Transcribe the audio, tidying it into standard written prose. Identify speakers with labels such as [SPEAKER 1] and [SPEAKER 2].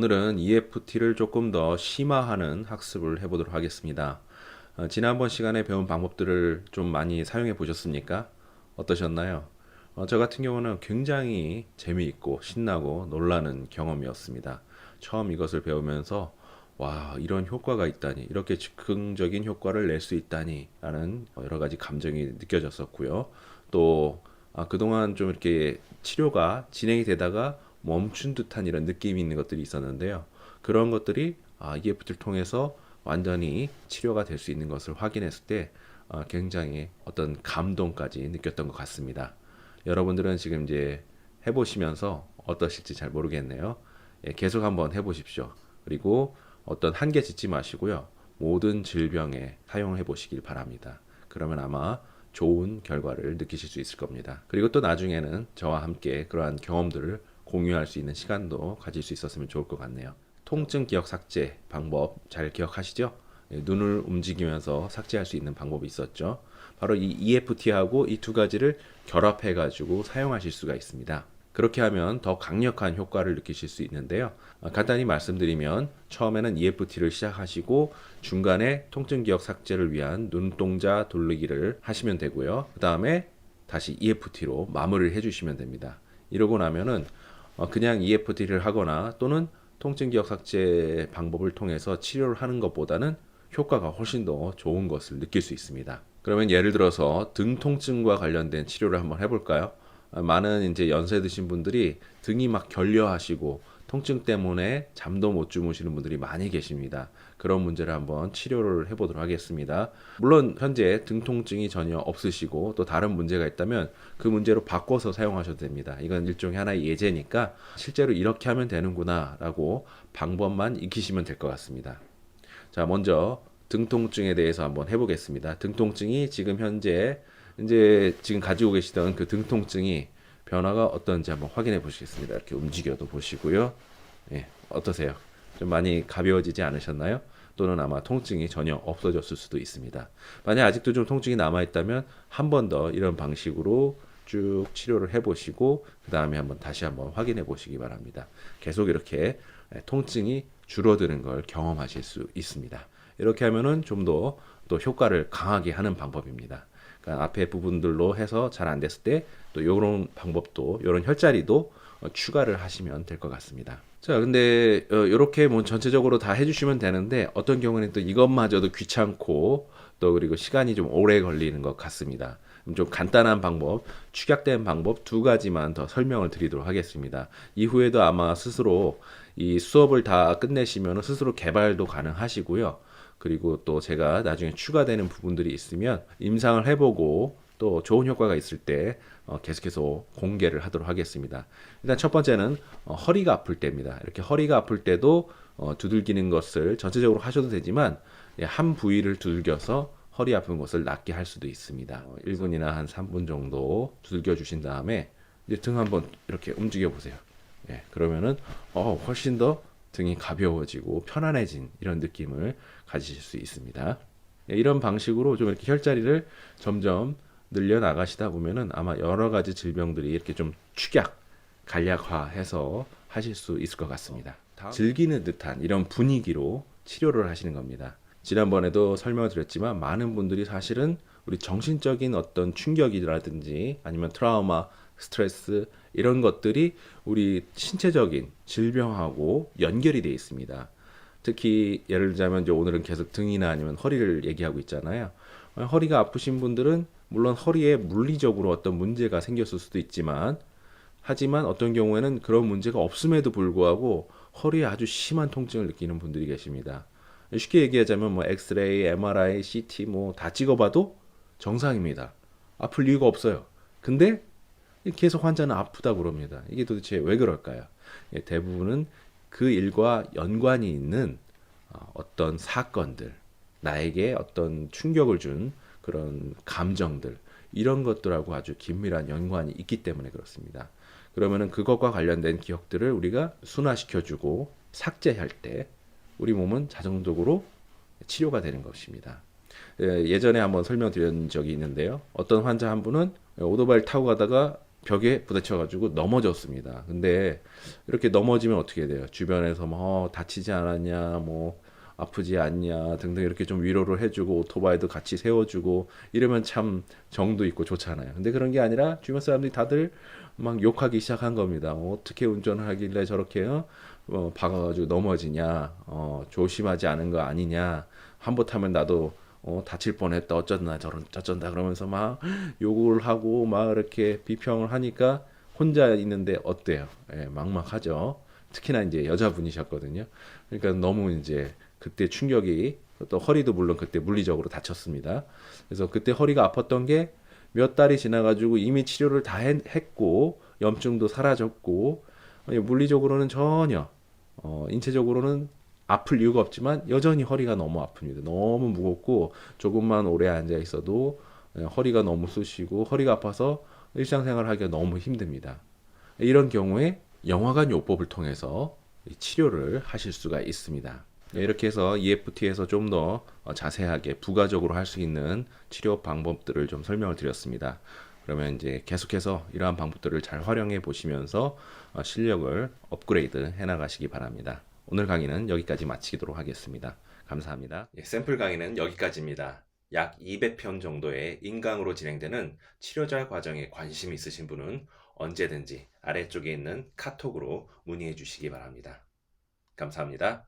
[SPEAKER 1] 오늘은 EFT를 조금 더 심화하는 학습을 해보도록 하겠습니다. 지난번 시간에 배운 방법들을 좀 많이 사용해 보셨습니까? 어떠셨나요? 저 같은 경우는 굉장히 재미있고 신나고 놀라는 경험이었습니다. 처음 이것을 배우면서 와, 이런 효과가 있다니, 이렇게 즉흥적인 효과를 낼 수 있다니 라는 여러 가지 감정이 느껴졌었고요. 또 그동안 좀 이렇게 치료가 진행이 되다가 멈춘 듯한 이런 느낌이 있는 것들이 있었는데요. 그런 것들이 EFT를 통해서 완전히 치료가 될 수 있는 것을 확인했을 때 굉장히 어떤 감동까지 느꼈던 것 같습니다. 여러분들은 지금 이제 해보시면서 어떠실지 잘 모르겠네요. 예, 계속 한번 해보십시오. 그리고 어떤 한계 짓지 마시고요. 모든 질병에 사용해 보시길 바랍니다. 그러면 아마 좋은 결과를 느끼실 수 있을 겁니다. 그리고 또 나중에는 저와 함께 그러한 경험들을 공유할 수 있는 시간도 가질 수 있었으면 좋을 것 같네요. 통증 기억 삭제 방법 잘 기억하시죠? 예, 눈을 움직이면서 삭제할 수 있는 방법이 있었죠. 바로 이 EFT하고 이 두 가지를 결합해 가지고 사용하실 수가 있습니다. 그렇게 하면 더 강력한 효과를 느끼실 수 있는데요. 간단히 말씀드리면 처음에는 EFT를 시작하시고 중간에 통증 기억 삭제를 위한 눈동자 돌리기를 하시면 되고요. 그 다음에 다시 EFT로 마무리를 해주시면 됩니다. 이러고 나면은 그냥 EFT를 하거나 또는 통증 기억 삭제 방법을 통해서 치료를 하는 것보다는 효과가 훨씬 더 좋은 것을 느낄 수 있습니다. 그러면 예를 들어서 등 통증과 관련된 치료를 한번 해볼까요? 많은 이제 연세 드신 분들이 등이 막 결려하시고 통증 때문에 잠도 못 주무시는 분들이 많이 계십니다. 그런 문제를 한번 치료를 해보도록 하겠습니다. 물론 현재 등 통증이 전혀 없으시고 또 다른 문제가 있다면 그 문제로 바꿔서 사용하셔도 됩니다. 이건 일종의 하나의 예제니까 실제로 이렇게 하면 되는구나 라고 방법만 익히시면 될 것 같습니다. 자, 먼저 등 통증에 대해서 한번 해보겠습니다. 등 통증이 지금 현재 이제 지금 가지고 계시던 그 등 통증이 변화가 어떤지 한번 확인해 보시겠습니다. 이렇게 움직여도 보시고요. 예, 어떠세요? 좀 많이 가벼워지지 않으셨나요? 또는 아마 통증이 전혀 없어졌을 수도 있습니다. 만약 아직도 좀 통증이 남아있다면 한 번 더 이런 방식으로 쭉 치료를 해보시고 그 다음에 한번 다시 한번 확인해 보시기 바랍니다. 계속 이렇게 통증이 줄어드는 걸 경험하실 수 있습니다. 이렇게 하면은 좀 더 또 효과를 강하게 하는 방법입니다. 그러니까 앞에 부분들로 해서 잘 안 됐을 때 또 이런 방법도 이런 혈자리도 추가를 하시면 될 것 같습니다. 자, 근데 이렇게 뭐 전체적으로 다 해주시면 되는데 어떤 경우는 또 이것마저도 귀찮고 또 그리고 시간이 좀 오래 걸리는 것 같습니다. 좀 간단한 방법, 축약된 방법 두 가지만 더 설명을 드리도록 하겠습니다. 이후에도 아마 스스로 이 수업을 다 끝내시면 스스로 개발도 가능하시고요. 그리고 또 제가 나중에 추가되는 부분들이 있으면 임상을 해보고 또 좋은 효과가 있을 때 계속해서 공개를 하도록 하겠습니다. 일단 첫 번째는 허리가 아플 때입니다. 이렇게 허리가 아플 때도 두들기는 것을 전체적으로 하셔도 되지만 한 부위를 두들겨서 허리 아픈 것을 낫게 할 수도 있습니다. 1분이나 한 3분 정도 두들겨 주신 다음에 이제 등 한번 이렇게 움직여 보세요. 예, 그러면은 훨씬 더 등이 가벼워지고 편안해진 이런 느낌을 가지실 수 있습니다. 예, 이런 방식으로 좀 이렇게 혈자리를 점점 늘려 나가시다 보면은 아마 여러 가지 질병들이 이렇게 좀 축약, 간략화해서 하실 수 있을 것 같습니다. 즐기는 듯한 이런 분위기로 치료를 하시는 겁니다. 지난번에도 설명을 드렸지만 많은 분들이 사실은 우리 정신적인 어떤 충격이라든지 아니면 트라우마, 스트레스 이런 것들이 우리 신체적인 질병하고 연결이 되어 있습니다. 특히 예를 들자면 이제 오늘은 계속 등이나 아니면 허리를 얘기하고 있잖아요. 허리가 아프신 분들은 물론 허리에 물리적으로 어떤 문제가 생겼을 수도 있지만 하지만 어떤 경우에는 그런 문제가 없음에도 불구하고 허리에 아주 심한 통증을 느끼는 분들이 계십니다. 쉽게 얘기하자면 뭐 엑스레이, MRI, CT 뭐 다 찍어봐도 정상입니다. 아플 이유가 없어요. 근데 계속 환자는 아프다 그럽니다. 이게 도대체 왜 그럴까요? 대부분은 그 일과 연관이 있는 어떤 사건들, 나에게 어떤 충격을 준 그런 감정들, 이런 것들하고 아주 긴밀한 연관이 있기 때문에 그렇습니다. 그러면은 그것과 관련된 기억들을 우리가 순화시켜주고 삭제할 때 우리 몸은 자동적으로 치료가 되는 것입니다. 예전에 한번 설명드린 적이 있는데요. 어떤 환자 한 분은 오토바이를 타고 가다가 벽에 부딪혀가지고 넘어졌습니다. 근데 이렇게 넘어지면 어떻게 돼요? 주변에서 뭐 다치지 않았냐, 뭐 아프지 않냐 등등 이렇게 좀 위로를 해주고 오토바이도 같이 세워주고 이러면 참 정도 있고 좋잖아요. 근데 그런 게 아니라 주변 사람들이 다들 막 욕하기 시작한 겁니다. 어떻게 운전을 하길래 저렇게 박아가지고 넘어지냐, 조심하지 않은 거 아니냐, 한 번 타면 나도 다칠 뻔했다 어쩐다 저런 어쩐다 그러면서 막 욕을 하고 막 이렇게 비평을 하니까 혼자 있는데 어때요? 예, 막막하죠. 특히나 이제 여자분이셨거든요. 그러니까 너무 이제 그때 충격이 또 허리도 물론 그때 물리적으로 다쳤습니다. 그래서 그때 허리가 아팠던 게 몇 달이 지나가지고 이미 치료를 다 했고 염증도 사라졌고 물리적으로는 전혀 인체적으로는 아플 이유가 없지만 여전히 허리가 너무 아픕니다. 너무 무겁고 조금만 오래 앉아 있어도 허리가 너무 쑤시고 허리가 아파서 일상생활 하기가 너무 힘듭니다. 이런 경우에 영화관 요법을 통해서 치료를 하실 수가 있습니다. 이렇게 해서 EFT에서 좀 더 자세하게 부가적으로 할 수 있는 치료 방법들을 좀 설명을 드렸습니다. 그러면 이제 계속해서 이러한 방법들을 잘 활용해 보시면서 실력을 업그레이드 해 나가시기 바랍니다. 오늘 강의는 여기까지 마치도록 하겠습니다. 감사합니다. 샘플 강의는 여기까지입니다. 약 200편 정도의 인강으로 진행되는 치료자 과정에 관심 있으신 분은 언제든지 아래쪽에 있는 카톡으로 문의해 주시기 바랍니다. 감사합니다.